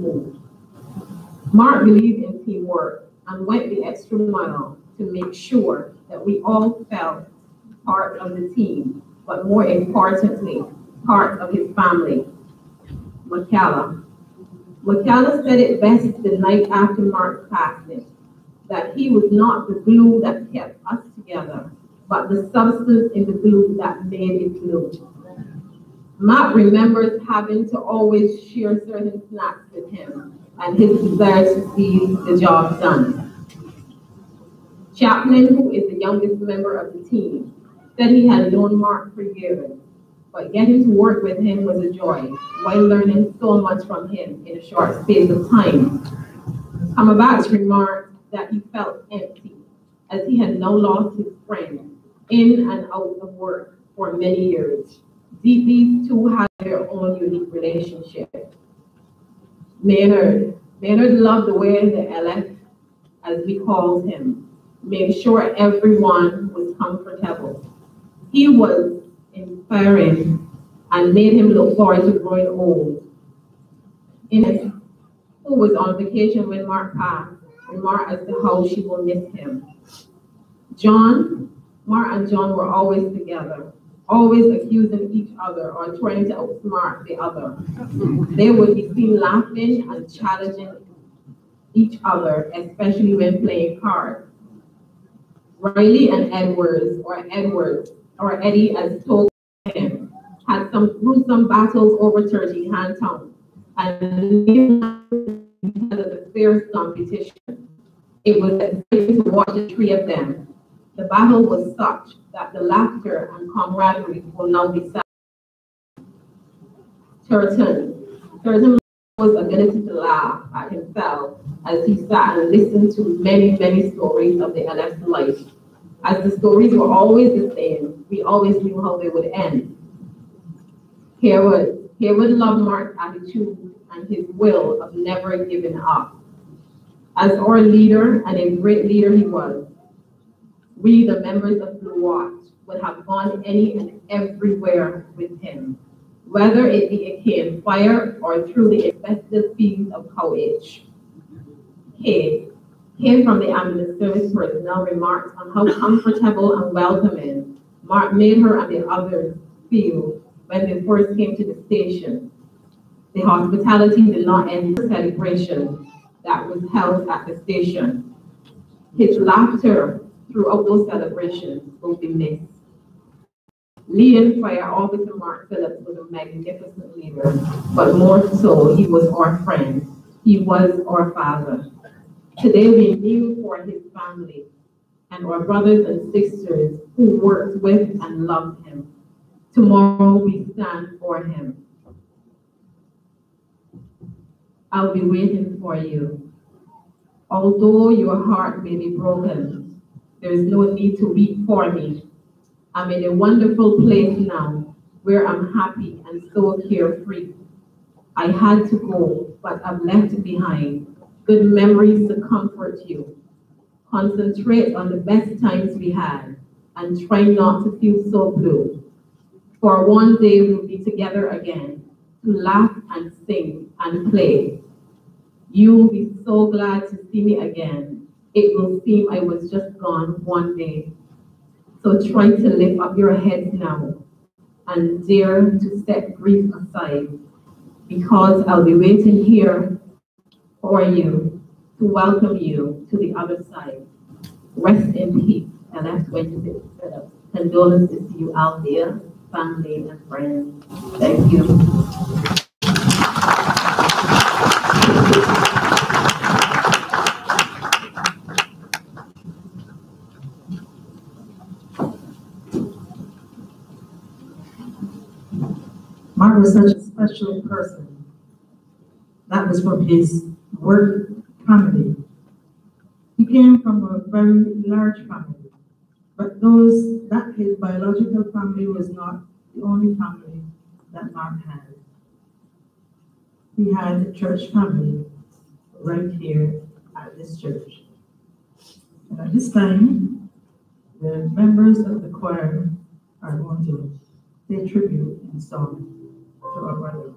smooth. Mark believed in teamwork and went the extra mile to make sure that we all felt part of the team, but more importantly, part of his family. McCalla. McCalla said it best the night after Mark's passing, that he was not the glue that kept us together, but the substance in the glue that made it glue. Matt remembers having to always share certain snacks with him and his desire to see the job done. Chaplin, who is the youngest member of the team, said he had known Mark for years, but getting to work with him was a joy, while learning so much from him in a short space of time. Cumberbatch remarked that he felt empty, as he had now lost his friend in and out of work for many years. These two had their own unique relationship. Maynard loved the way the LF, as we called him, made sure everyone was comfortable. He was inspiring and made him look forward to growing old. Ines, who was on vacation when Mark passed, remarked as to how she will miss him. Mark and John were always together, always accusing each other or trying to outsmart the other. They would be seen laughing and challenging each other, especially when playing cards. Riley and Edwards, or Eddie as told him, had some battles over 13-hand tongue, and because of the fierce competition. It was exciting to watch the three of them. The battle was such that the laughter and camaraderie will now be sad. Turton was ability to laugh at himself as he sat and listened to many, many stories of the LF's life. As the stories were always the same, we always knew how they would end. Haywood loved Mark's attitude and his will of never giving up. As our leader, and a great leader he was, we, the members of Blue Watch, would have gone any and everywhere with him, whether it be a camp fire or through the infested fields of Cowitch. Kay from the ambulance service personnel remarked on how comfortable and welcoming Mark made her and the others feel when they first came to the station. The hospitality did not end the celebration that was held at the station. His laughter throughout those celebrations will be missed. Leading Fire Officer Mark Phillips was a magnificent leader, but more so, he was our friend. He was our father. Today we kneel for his family and our brothers and sisters who worked with and loved him. Tomorrow we stand for him. I'll be waiting for you. Although your heart may be broken, there is no need to weep for me. I'm in a wonderful place now where I'm happy and so carefree. I had to go, but I've left behind good memories to comfort you. Concentrate on the best times we had and try not to feel so blue. For one day we'll be together again to laugh and sing and play. You'll be so glad to see me again. It will seem I was just gone one day. So try to lift up your heads now and dare to set grief aside, because I'll be waiting here for you to welcome you to the other side. Rest in peace, and that's when you set up. Condolences to you out there, family and friends. Thank you. Mark was such a special person. That was from his work family. He came from a very large family, but that his biological family was not the only family that Mark had. He had a church family right here at this church. And at this time, the members of the choir are going to pay tribute in song to our brother.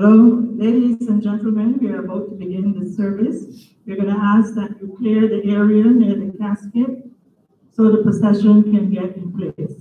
Hello, ladies and gentlemen, we are about to begin the service. We're going to ask that you clear the area near the casket so the procession can get in place.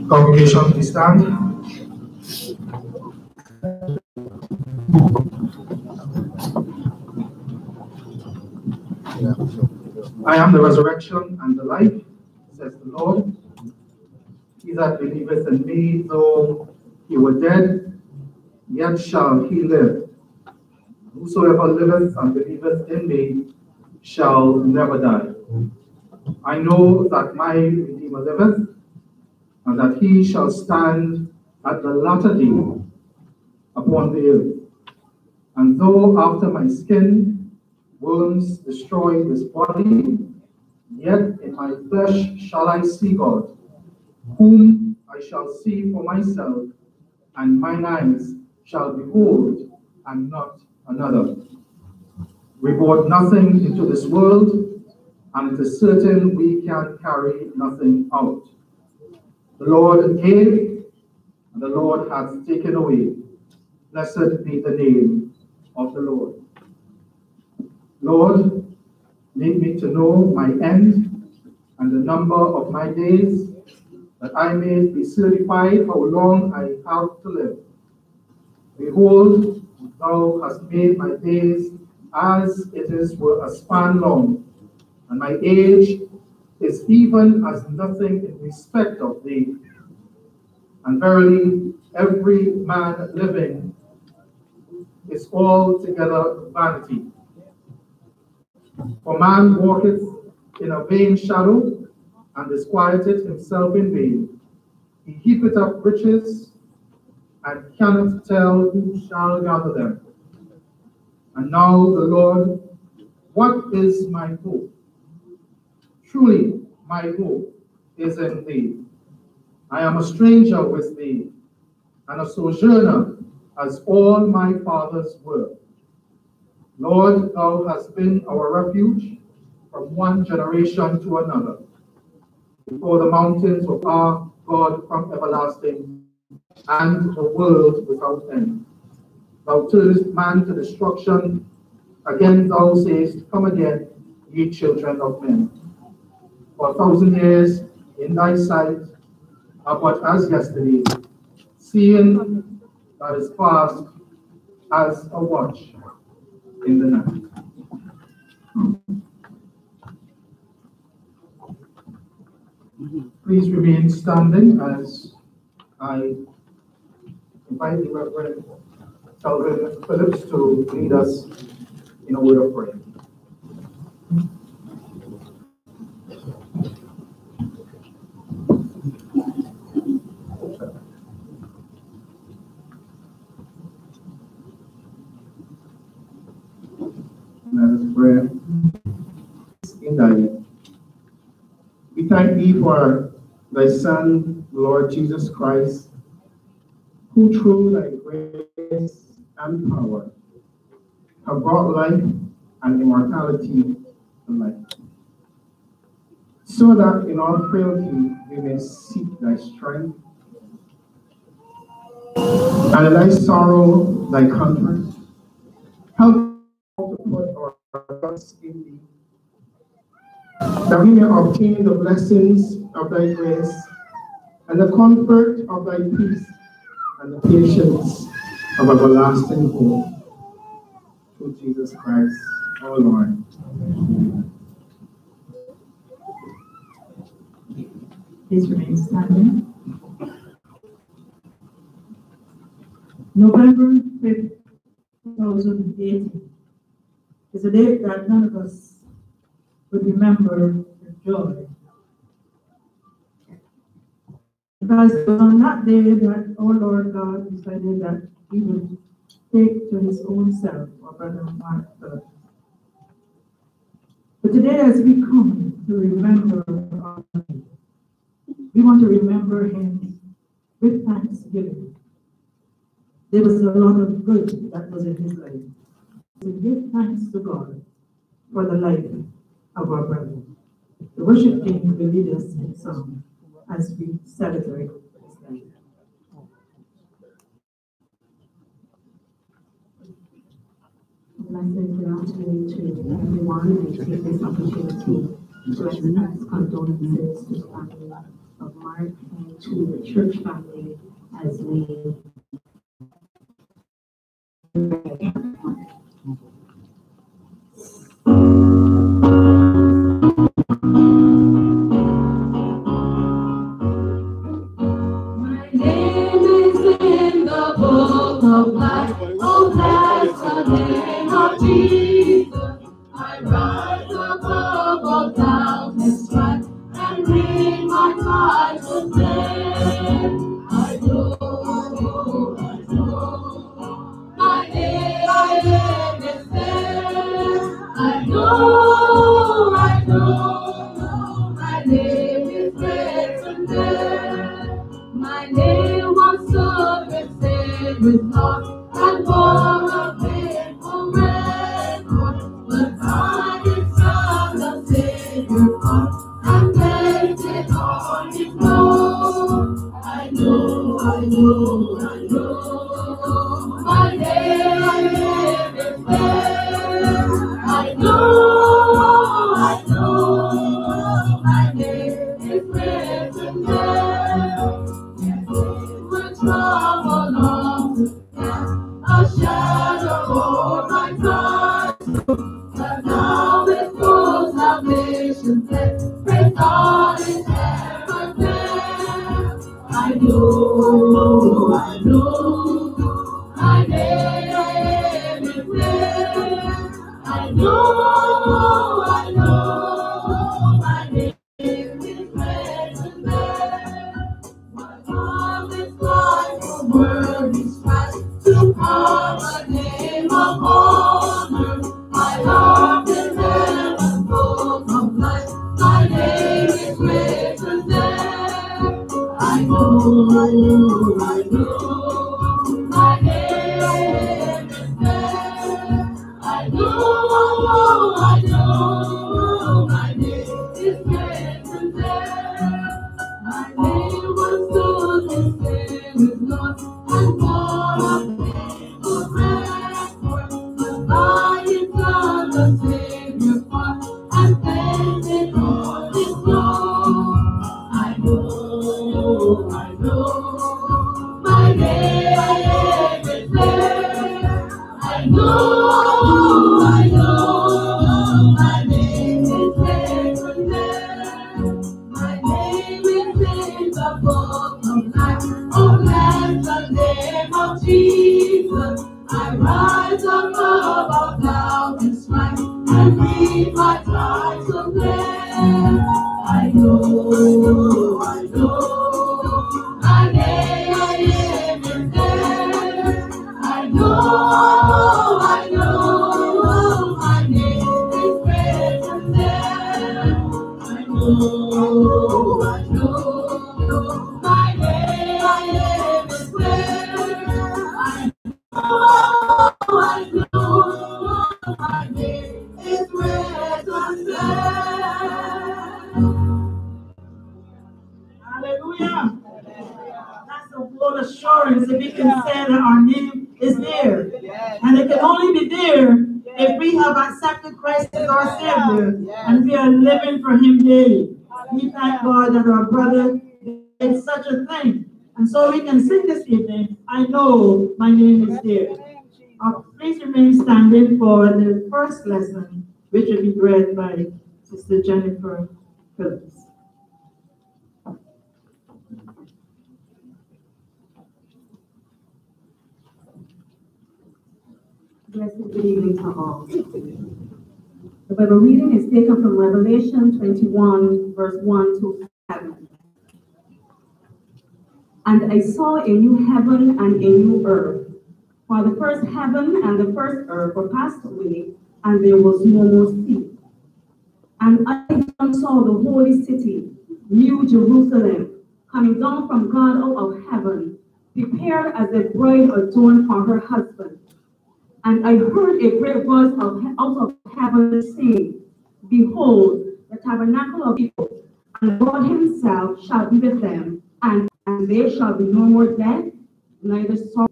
Congregation, please stand. I am the resurrection and the life, says the Lord. He that believeth in me, though he were dead, yet shall he live. Whosoever liveth and believeth in me shall never die. I know that my Redeemer liveth, and that he shall stand at the latter day upon the earth. And though after my skin worms destroy this body, yet in my flesh shall I see God, whom I shall see for myself, and mine eyes shall behold, and not another. We brought nothing into this world, and it is certain we can carry nothing out. The Lord gave, and the Lord hath taken away. Blessed be the name of the Lord. Lord, make me to know my end and the number of my days, that I may be certified how long I have to live. Behold, thou hast made my days as it is were a span long, and my age is even as nothing in respect of thee. And verily, every man living is altogether vanity. For man walketh in a vain shadow, and disquieteth himself in vain. He heapeth up riches, and cannot tell who shall gather them. And now the Lord, what is my hope? Truly, my hope is in thee. I am a stranger with thee, and a sojourner, as all my fathers were. Lord, thou hast been our refuge from one generation to another, before the mountains of our God from everlasting, and the world without end. Thou turnest man to destruction, again thou sayest, come again, ye children of men. For 1,000 years in thy sight are but as yesterday, seeing that is fast as a watch in the night. Please remain standing as I invite the Reverend Calvin Phillips to lead us in a word of prayer. Let us pray. In thy name. We thank thee for thy Son, Lord Jesus Christ, who through thy grace and power have brought life and immortality to light, so that in all frailty we may seek thy strength, and in thy sorrow thy comfort. Help us to put our trust in thee, that we may obtain the blessings of thy grace and the comfort of thy peace and the patience of everlasting hope. Through Jesus Christ, our Lord. Please remain standing. November 5th, 2018 is a date that none of us would remember with joy. Because it was on that day that our Lord God decided that he would take to his own self our brother Mark Phillips. But today, as we come to remember our Lord, we want to remember him with thanksgiving. There was a lot of good that was in his life. We give thanks to God for the life of our brother. The worship team will lead us in song as we celebrate his life. Blessed good afternoon to everyone. I take this opportunity to express condolences to the family of Mark and to the church family as we My name is in the book of life. Oh, bless the name of Jesus. I rise above all doubt and strife and read my Bible there. I know, my name is there. I know, my name is written there. My name was service with lost and born a faithful record. But I is found a Savior Hallelujah. That's a full assurance that we can say that our name is there. And it can only be there if we have accepted Christ as our Savior and we are living for Him daily. We thank God that our brother did such a thing. And so we can sing this evening, I know my name is there. Please remain standing for the first lesson, which will be read by Sister Jennifer Phillips. Blessed good evening to all. The Bible reading is taken from Revelation 21, verse 1 to 7. And I saw a new heaven and a new earth. For the first heaven and the first earth were passed away, and there was no more sea. And I saw the holy city, New Jerusalem, coming down from God out of heaven, prepared as a bride adorned for her husband. And I heard a great voice out of heaven saying, Behold, the tabernacle of people, and God himself shall be with them, and there shall be no more death, neither sorrow.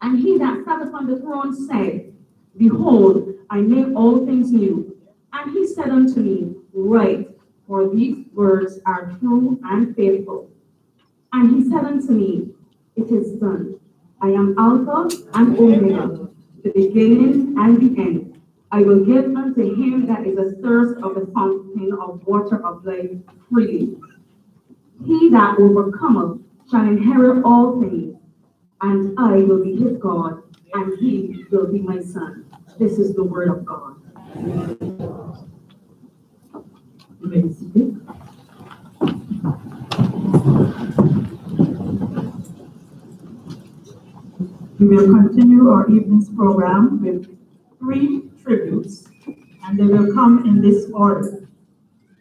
And he that sat upon the throne said, Behold, I make all things new. And he said unto me, Write, for these words are true and faithful. And he said unto me, It is done. I am Alpha and Omega, the beginning and the end. I will give unto him that is athirst of the fountain of water of life freely. He that overcometh shall inherit all things, and I will be his God, and he will be my son. This is the word of God. We will continue our evening's program with 3 tributes, and they will come in this order.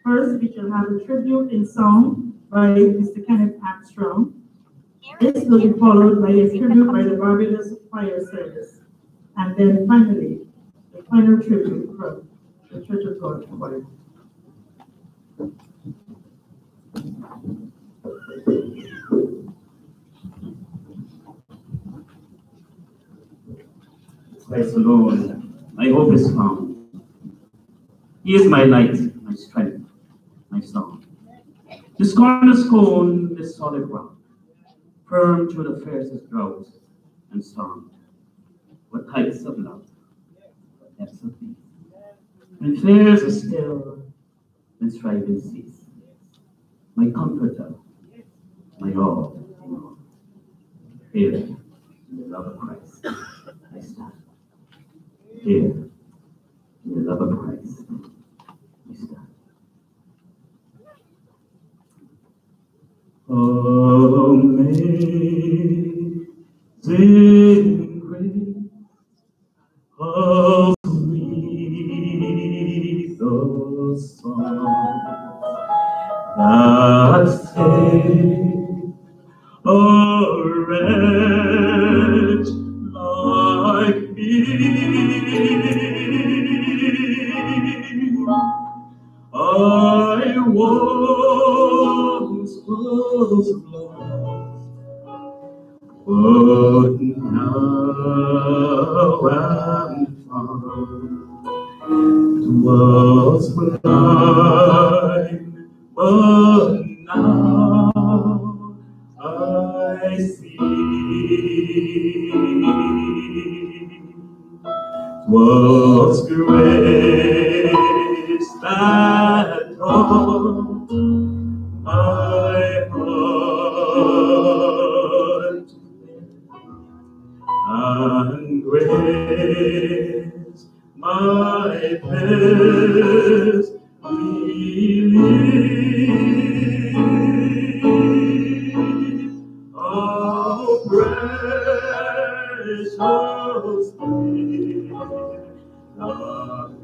First, we shall have a tribute in song by Mr. Kenneth Armstrong. This will be followed by a tribute by the Barbados Fire Service. And then finally, the final tribute from the Church of God Choir. Praise the Lord. My hope is found. He is my light, my strength, my song. This cornerstone, this solid rock, firm through the fiercest drought and storm. What heights of love, what depths of peace. When fears are still, when striving cease. My comforter, my all. Here, in the love of Christ, I stand. Here, in the love of Christ, I stand. Amazing grace, how sweet the song that saved a wretch like me. I once was lost, but now I'm found. 'Twas blind, but now I see. 'Twas grace that taught my heart to bear, and grace my fears relieved. Oh, precious the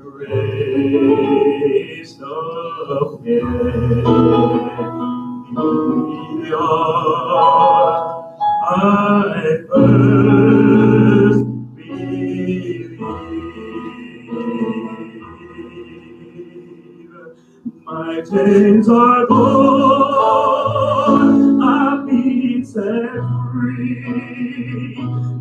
grace of I first believed. My chains are gone, I've been set free.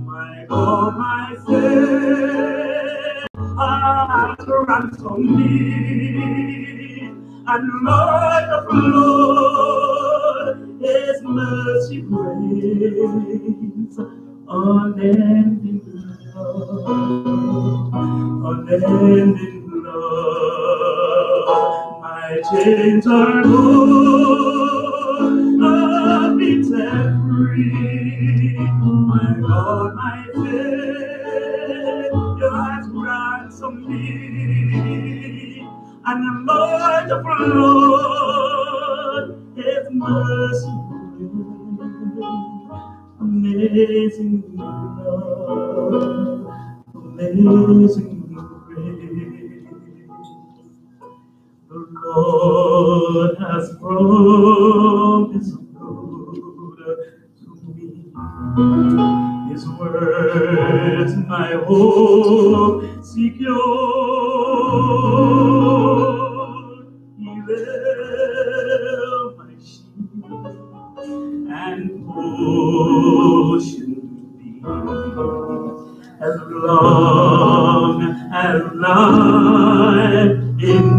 My God, my Savior has ransomed me, and Lord of Lord, His mercy reigns, unending love, unending love. My chains are gone, I've been set free. My God, my Savior has ransomed me, and the Lord of Lord, His mercy, amazing love, amazing grace. The Lord has promised good to me. His words my hope secure. He will my shield and portion be, as long as life endures.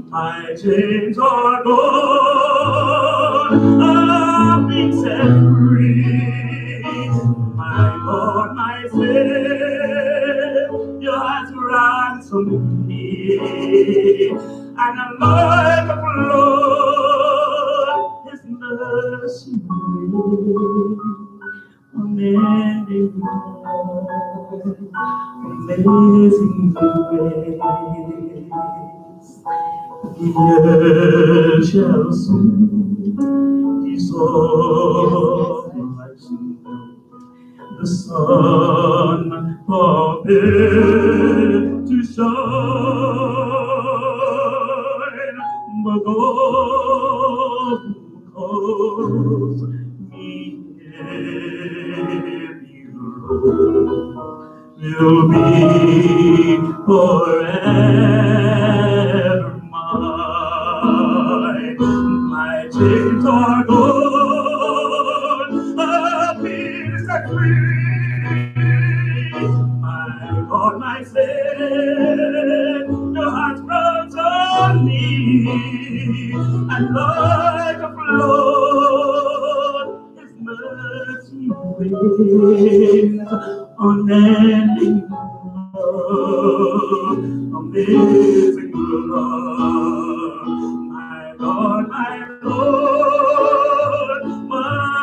My chains are gone, I've been set free. My God, my Savior has ransomed me, and the Lord of Lord, His mercy unending love, amazing grace. The earth shall soon dissolve like snow, the sun appeared to shine, but God who calls me will be forever mine. My chains are gone, I've been set free. My God, my Savior has ransomed me, and like a flood, His mercy reigns, unending love, amazing love. My God, my Lord, my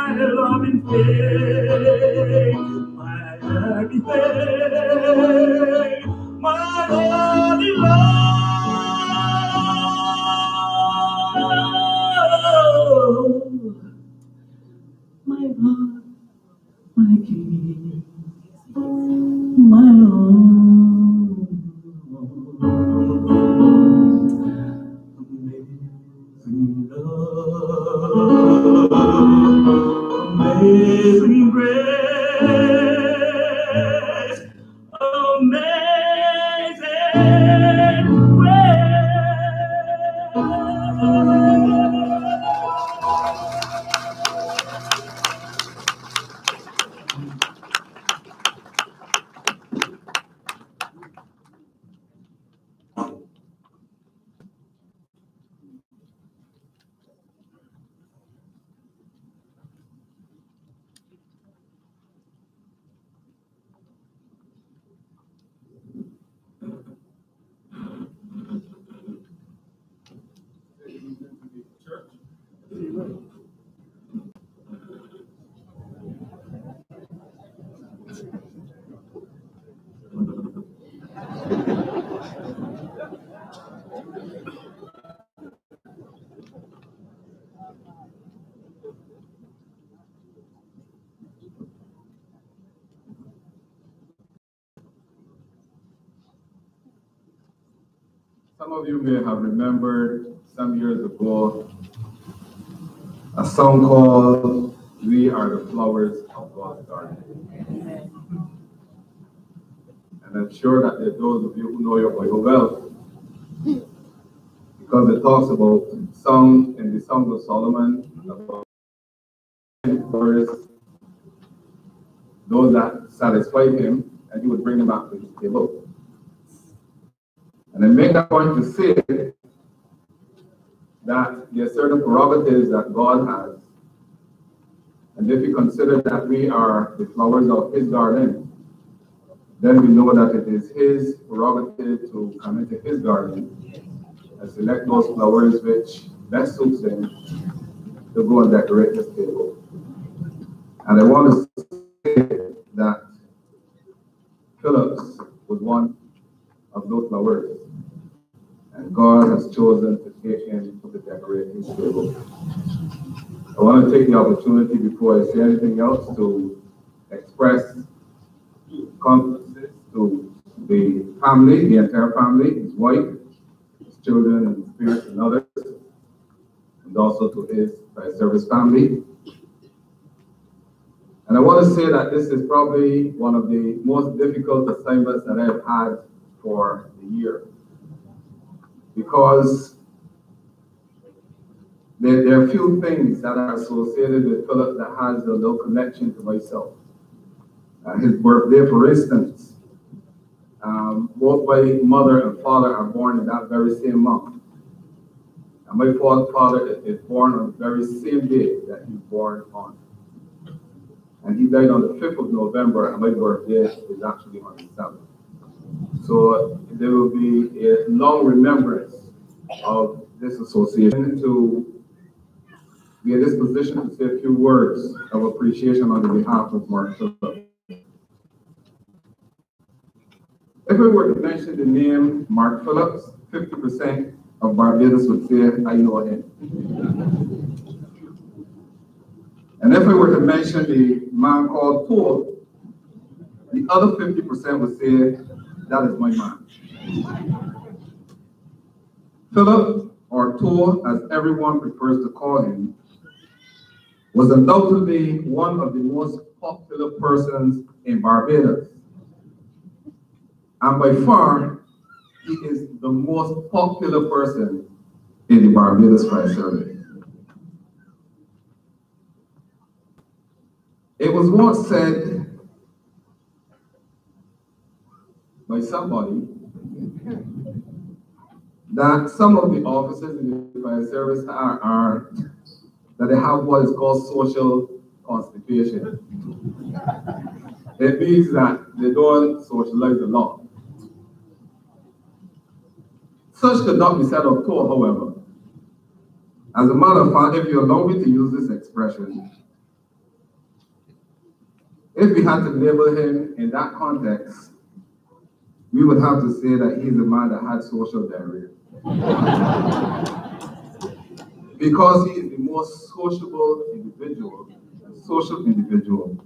Some of you may have remembered some years ago a song called "We Are the Flowers of God's Garden." And I'm sure that there are those of you who know your Bible well, because it talks about song in the Songs of Solomon about those that satisfied him, and he would bring them back to his table. And I make a point to say that there are certain prerogatives that God has. And if you consider that we are the flowers of his garden, then we know that it is his prerogative to come into his garden and select those flowers which best suits him to go and decorate his table. And I want to say that Phillips was one of those flowers. And God has chosen to take him to decorate his table. I want to take the opportunity before I say anything else to express condolences to the family, the entire family, his wife, his children, and his parents and others, and also to his fire service family. And I want to say that this is probably one of the most difficult assignments that I have had for the year, because there are a few things that are associated with Philip that has a little connection to myself. His birthday, for instance, both my mother and father are born in that very same month. And my father is born on the very same day that he's born on. And he died on the 5th of November, and my birthday is actually on the 7th. So there will be a long remembrance of this association. To be in this position to say a few words of appreciation on the behalf of Mark Phillips. If we were to mention the name Mark Phillips, 50% of Barbados would say, I know him. And if we were to mention the man called Paul, the other 50% would say, that is my man. Philip, or Toll, as everyone prefers to call him, was undoubtedly one of the most popular persons in Barbados. And by far, he is the most popular person in the Barbados Fire Service. It was once said by somebody that some of the officers in the fire service are that they have what is called social constipation. It means that they don't socialize a lot. Such could not be said of Toll, however. As a matter of fact, if you allow me to use this expression, if we had to label him in that context, we would have to say that he's a man that had social diarrhea. Because he is the most sociable individual, and social individual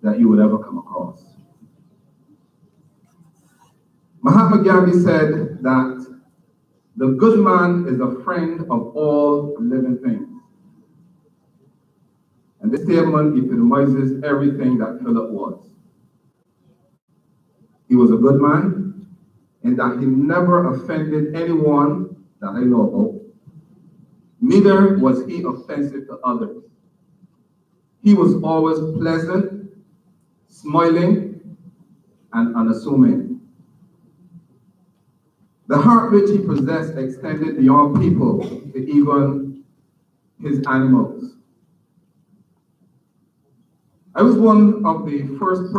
that you would ever come across. Mahatma Gandhi said that the good man is a friend of all living things. And this statement epitomizes everything that Philip was. He was a good man, in that he never offended anyone that I know about. Neither was he offensive to others. He was always pleasant, smiling, and unassuming. The heart which he possessed extended beyond people to even his animals. I was one of the first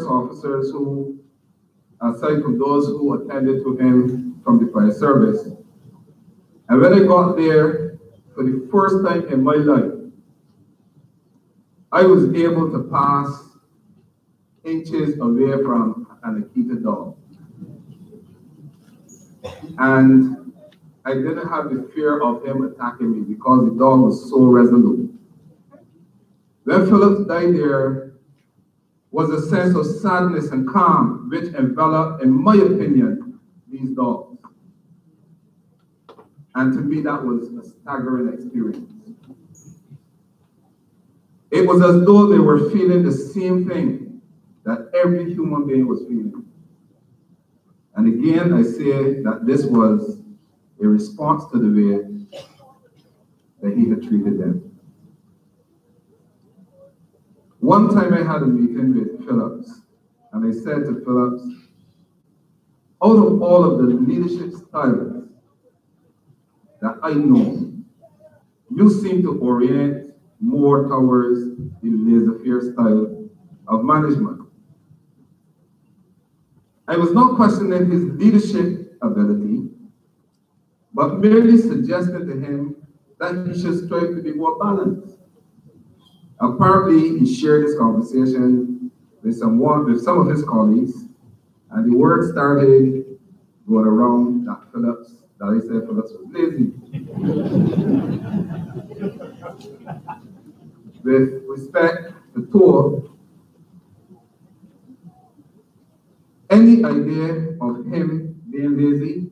officers who, aside from those who attended to him from the fire service. And when I got there for the first time in my life, I was able to pass inches away from an Akita dog. And I didn't have the fear of him attacking me because the dog was so resolute. When Phillips died, there was a sense of sadness and calm which enveloped, in my opinion, these dogs. And to me, that was a staggering experience. It was as though they were feeling the same thing that every human being was feeling. And again, I say that this was a response to the way that he had treated them. One time I had a meeting with Phillips, and I said to Phillips, out of all of the leadership styles that I know, you seem to orient more towards the laissez-faire style of management. I was not questioning his leadership ability, but merely suggested to him that he should strive to be more balanced. Apparently, he shared this conversation with some of his colleagues, and the word started going around that I said Phillips was lazy. With respect to Thor, any idea of him being lazy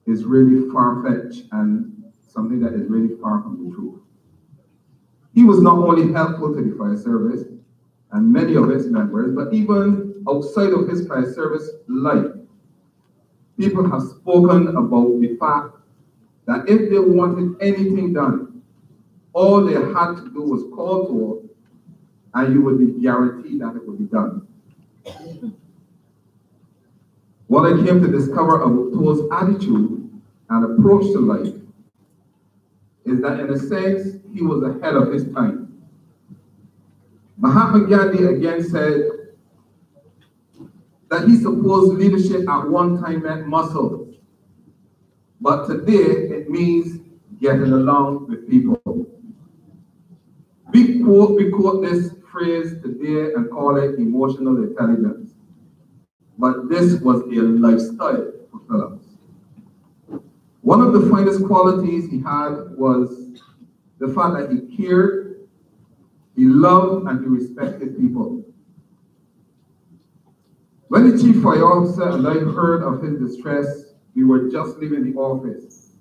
is really far-fetched and something that is really far from the truth. He was not only helpful to the fire service and many of its members, but even outside of his fire service life, people have spoken about the fact that if they wanted anything done, all they had to do was call Thor, and you would be guaranteed that it would be done. What I came to discover about Thor's attitude and approach to life is that, in a sense, he was ahead of his time. Mahatma Gandhi again said that he supposed leadership at one time meant muscle, but today it means getting along with people. We quote this phrase today and call it emotional intelligence, but this was a lifestyle for Phillips. One of the finest qualities he had was the fact that he cared, he loved, and he respected people. When the chief fire officer and I heard of his distress, we were just leaving the office,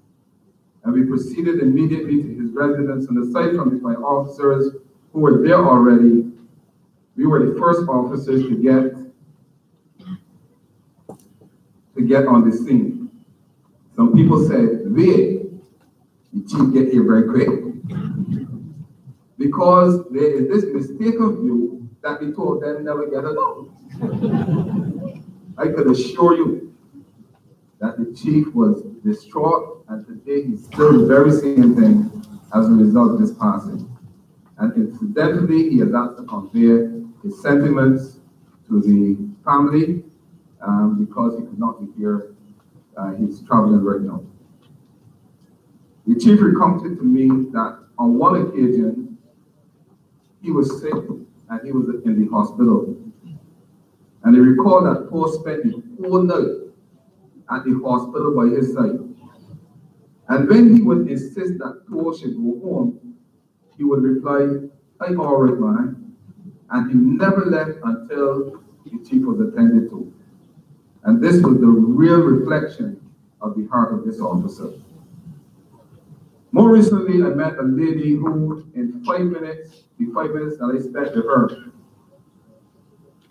and we proceeded immediately to his residence. And aside from the fire officers who were there already, we were the first officers to get on the scene. Some people said, wait, the chief get here very quick. Because there is this mistaken view that the two of them never get along. I could assure you that the chief was distraught, and today he's still the very same thing as a result of this passing. And incidentally, he has asked to convey his sentiments to the family because he could not be here. He's traveling right now. The chief recounted to me that on one occasion, he was sick and he was in the hospital. And he recalled that Thor spent the whole night at the hospital by his side. And when he would insist that Thor should go home, he would reply, I'm all right, man. And he never left until the chief was attended to. And this was the real reflection of the heart of this officer. More recently, I met a lady who, in 5 minutes, the 5 minutes that I spent with her,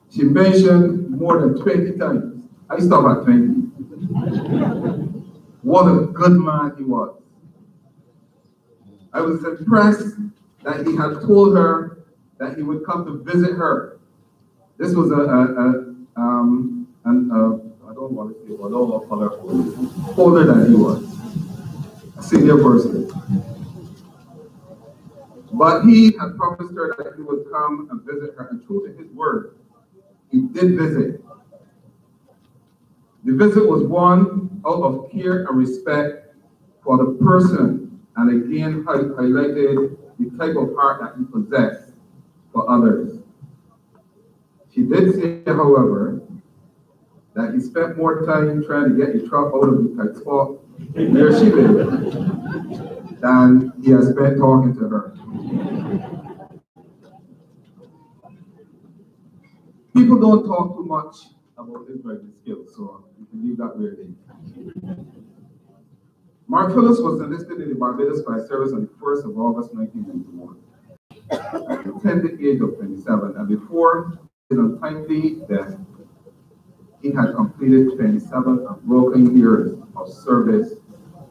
she mentioned more than 20 times I stopped at 20. What a good man he was. I was impressed that he had told her that he would come to visit her. This was I don't want to say, although I'll call her older than he was, a senior person. But he had promised her that he would come and visit her, and true to his word, he did visit. The visit was one out of care and respect for the person, and again highlighted the type of heart that he possessed for others. She did say, however, that he spent more time trying to get the truck out of the tight spot where she lived than he has spent talking to her. People don't talk too much about his driving skills, so you can leave that where it is. Mark Phillips was enlisted in the Barbados Fire Service on the 1st of August 1991 at the tender age of 27, and before his untimely death, he had completed 27 unbroken years of service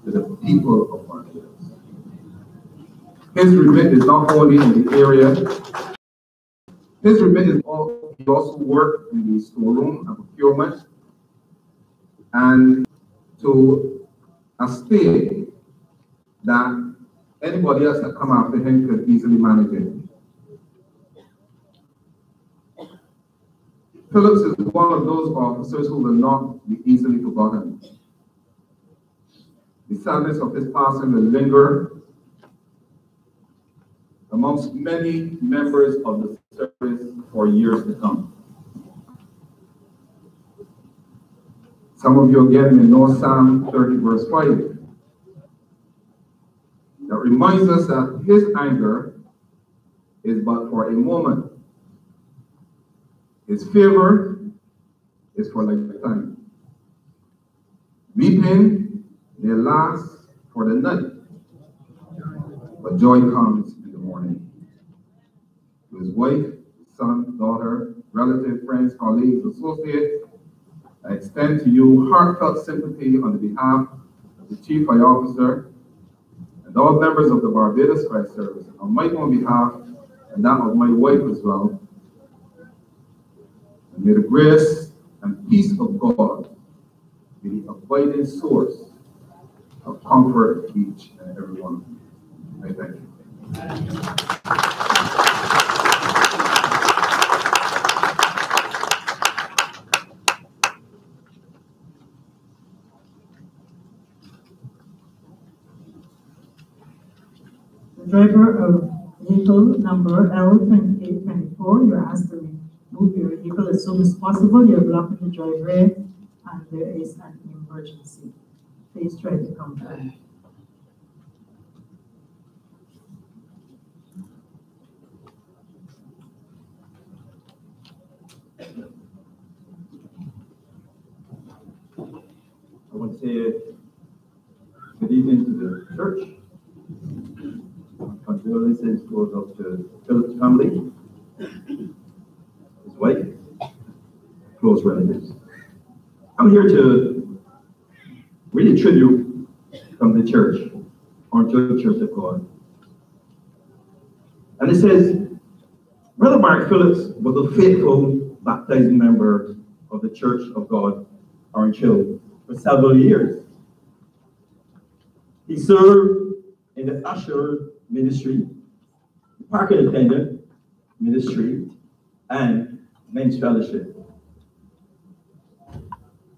to the people of Barbados. His remit is not only in the area, his remit is he also worked in the storeroom and procurement, and to a state that anybody else that come after him could easily manage it. Phillips is one of those officers who will not be easily forgotten. The sadness of his passing will linger amongst many members of the service for years to come. Some of you again may know Psalm 30 verse 5. That reminds us that his anger is but for a moment. His favor is for a lifetime. Weeping may last for the night, but joy comes in the morning. To his wife, son, daughter, relative, friends, colleagues, associates, I extend to you heartfelt sympathy on the behalf of the Chief Fire Officer and all members of the Barbados Fire Service, on my own behalf and that of my wife as well. And may the grace and peace of God be the abiding source of comfort to each and every one of you. I thank you. Driver of vehicle number L2824, you're asked to move your vehicle as soon as possible. You're blocking the driveway and there is an emergency. Please try to come back. I want to say good evening to the church. Condolences goes up to Philip's family, his wife, close relatives. I'm here to read a tribute from the church, or to the Church of God. And it says, Brother Mark Phillips was a faithful baptized member of the Church of God, Orange Hill, for several years. He served in the usher ministry, parking attendant ministry, and men's fellowship.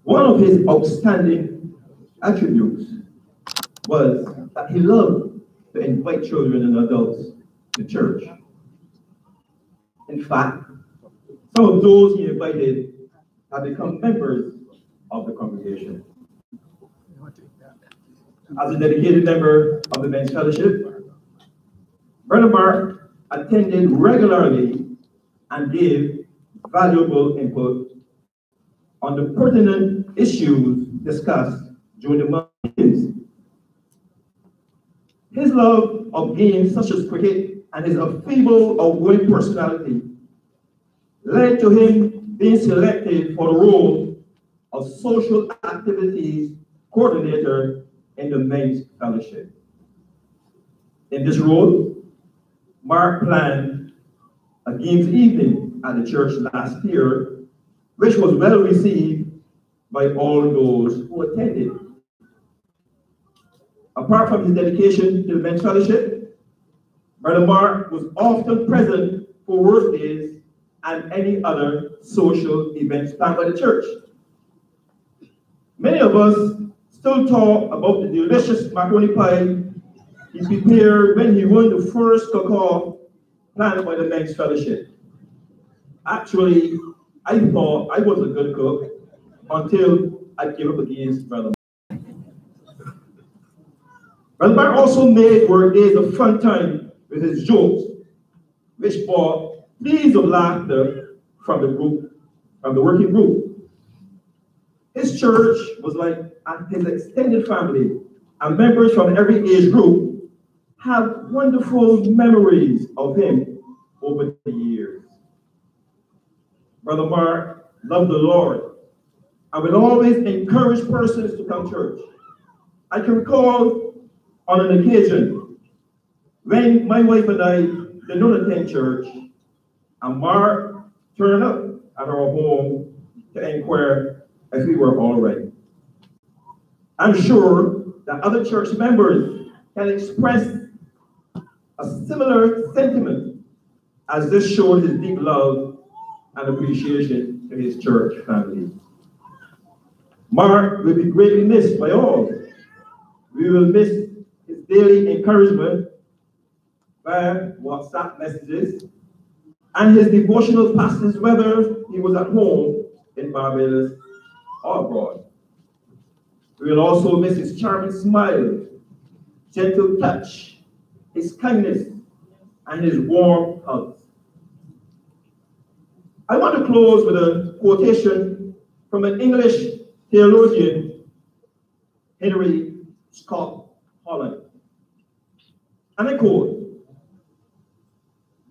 One of his outstanding attributes was that he loved to invite children and adults to church. In fact, some of those he invited have become members of the congregation. As a dedicated member of the men's fellowship, Brother Mark attended regularly and gave valuable input on the pertinent issues discussed during the meetings. His love of games such as cricket and his affable, outgoing personality led to him being selected for the role of of social activities coordinator in the men's fellowship. In this role, Mark planned a games evening at the church last year, which was well received by all those who attended. Apart from his dedication to the men's fellowship, Brother Mark was often present for work days and any other social events planned by the church. Many of us still talk about the delicious macaroni pie he prepared when he won the first cook-off planned by the men's fellowship. Actually, I thought I was a good cook until I came up against Brother Mark. Brother Mark also made work days a fun time with his jokes, which brought pleas of laughter from the working group. His church was like his extended family, and members from every age group have wonderful memories of him over the years. Brother Mark loved the Lord and would always encourage persons to come to church. I can recall on an occasion when my wife and I did not attend church, and Mark turned up at our home to inquire if we were all right. I'm sure that other church members can express a similar sentiment, as this showed his deep love and appreciation to his church family. Mark will be greatly missed by all. We will miss his daily encouragement via WhatsApp messages and his devotional passages, whether he was at home in Barbados or abroad. We will also miss his charming smile, gentle touch, his kindness, and his warm hugs. I want to close with a quotation from an English theologian, Henry Scott Holland. And I quote,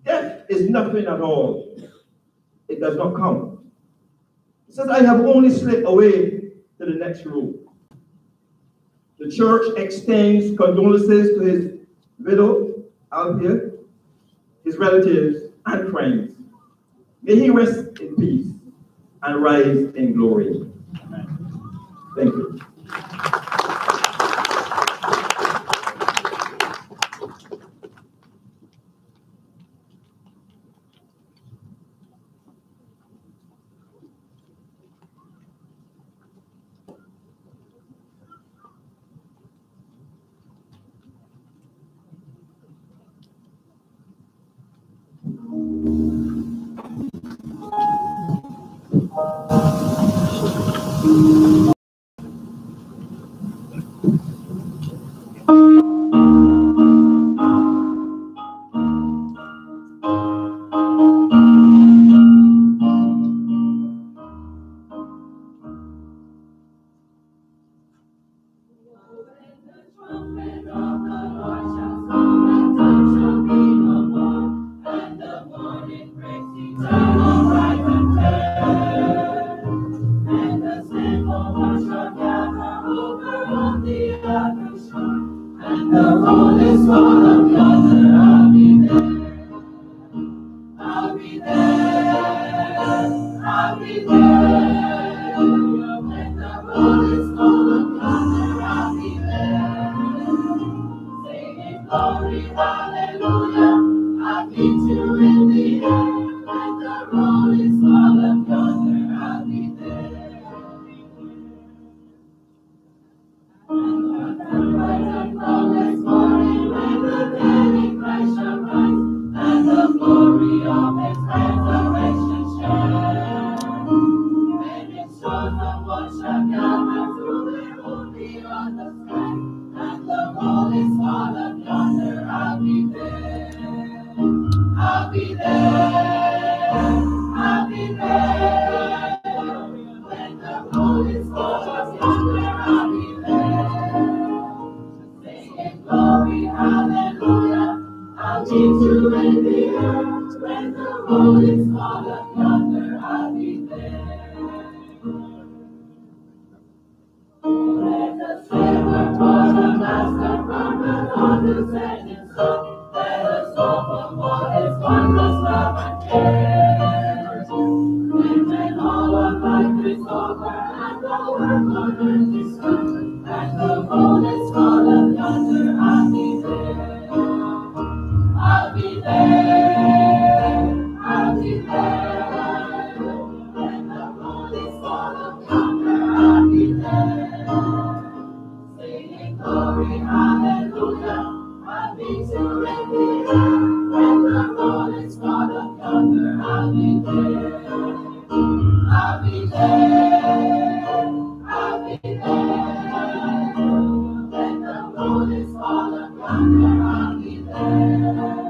"Death is nothing at all. It does not come. He says, I have only slipped away to the next room." The church extends condolences to his widow, Althea, his relatives, and friends. May he rest in peace and rise in glory. Amen. Thank you. who sent his Son, let us offer for his wondrous love and care. When all our life is over, and the work on earth is done, and the road is gone up yonder, I'll be there. I'll be there. I'll be there. When the road is gone up yonder, I'll be there. Singing glory, hallelujah. I'll be sure in the air. When the road is gone up yonder, I'll be there. I'll be there. I'll be there. When the road is gone up yonder, I'll be there.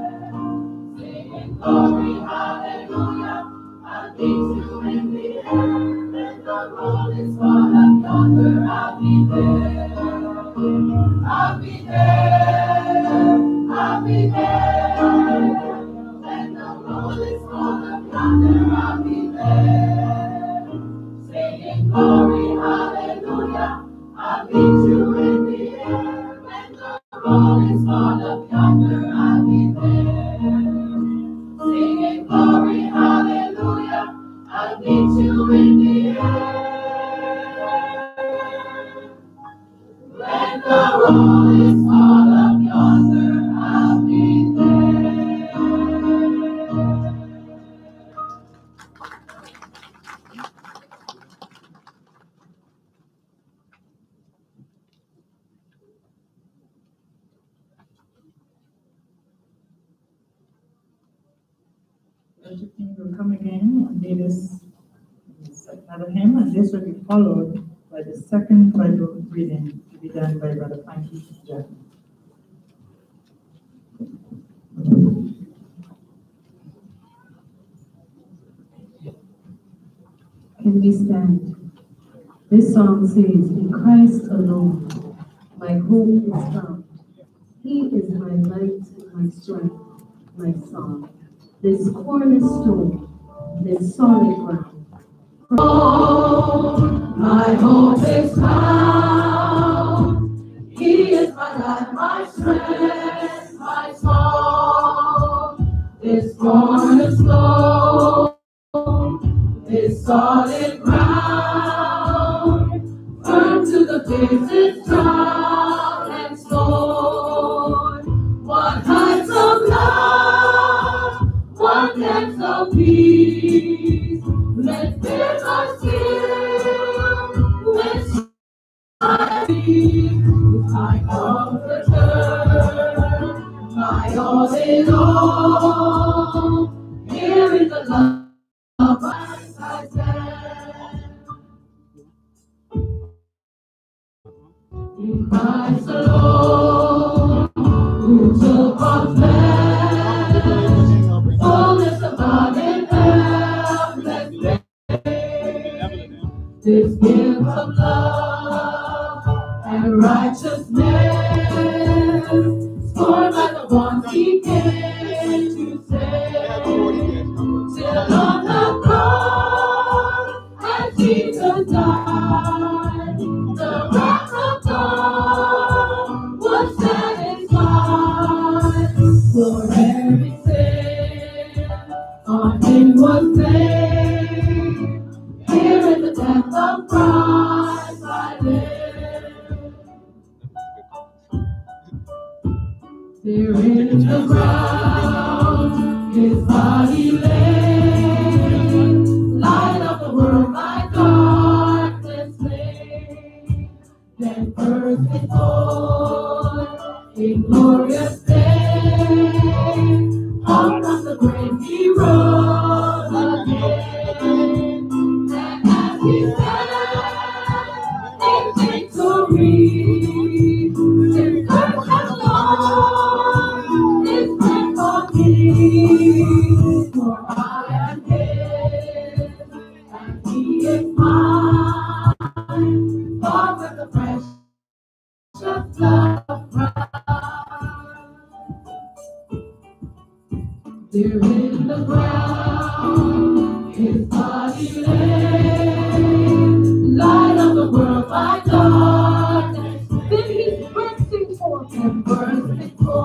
Singing glory, hallelujah. I'll be sure in the air. When the road is gone up yonder, I'll be there. I'll be there. I'll be there. When the road is gone up yonder, I'll be there. Singing glory, hallelujah. I'll meet you in the air. When the road is gone up yonder, I'll be there. Singing glory, hallelujah. I'll meet you in the air. When the road is gone up yonder, I'll be there. Worship team will come again and lead us in another hymn, and this will be followed by the second Bible reading to be done by Brother Frankie Jackson. Can we stand? This song says, in Christ alone, my hope is found. He is my light, my strength, my song. This cornerstone, this solid ground. My hope is found. He is my life, my strength, my song. This cornerstone, this solid ground, firm to the fiercest drought and storm. What heights of love, what depths of peace. Let fears are still, let I be my comforter, my all in all. Here in the love of us I stand. In Christ alone, who took on flesh, fullness of God in helpless this gift of love and righteousness, scorned by the ones he came to save. Till on the cross, as Jesus died, the wrath of God was satisfied. For every sin on him was laid. Here in the death of Christ I live. There in the ground his body lay, light of the world, my darkness lay. Then first his Lord in glorious day, up from the grave he rose again. He said, in victory, his earth has Lord is meant for me. For I am his, and he is mine. Bought with the precious blood of Christ. There in the ground, his body lay, light of the world by darkness. Then he's bursting forth and bursting forth.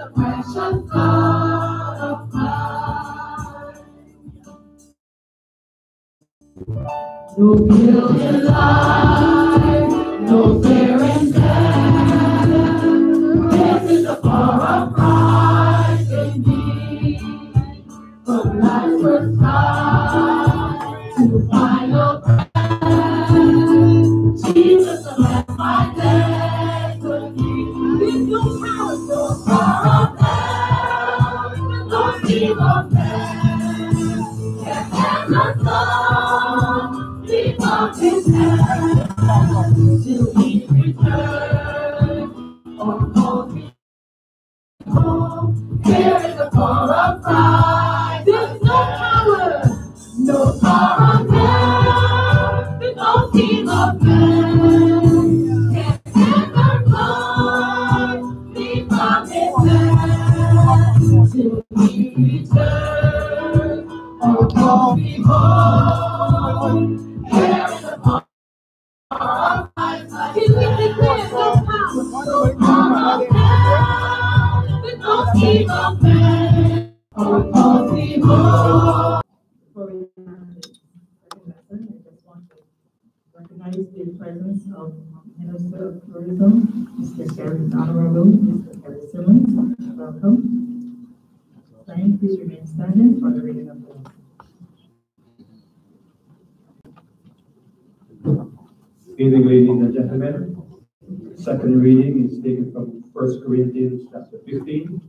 the precious blood of Christ. No guilt in life, no fear in death. This is the power of Christ in me. From life's first time to final breath, Jesus left my destiny. There's no power, no power of hell, no scheme of death. Yes, and the Son, leave of his hand, till he returns, or calls me home. Here is the power of Christ. There's no power, no power of hell, there's no scheme of man. Can't ever find me from his hand, till he returns, or call me home. Here is the power of Christ. Can we declare no power, no power of hell, there's no scheme of man, or call me home. Before we start the second lesson, I just want to recognize the presence of Minister of Tourism, Mr. Gary Honorable, Mr. Gary Simmons. Welcome. Thank you. Please remain standing for the reading of the lesson. Good evening, ladies and gentlemen. Second reading is taken from 1 Corinthians chapter 15.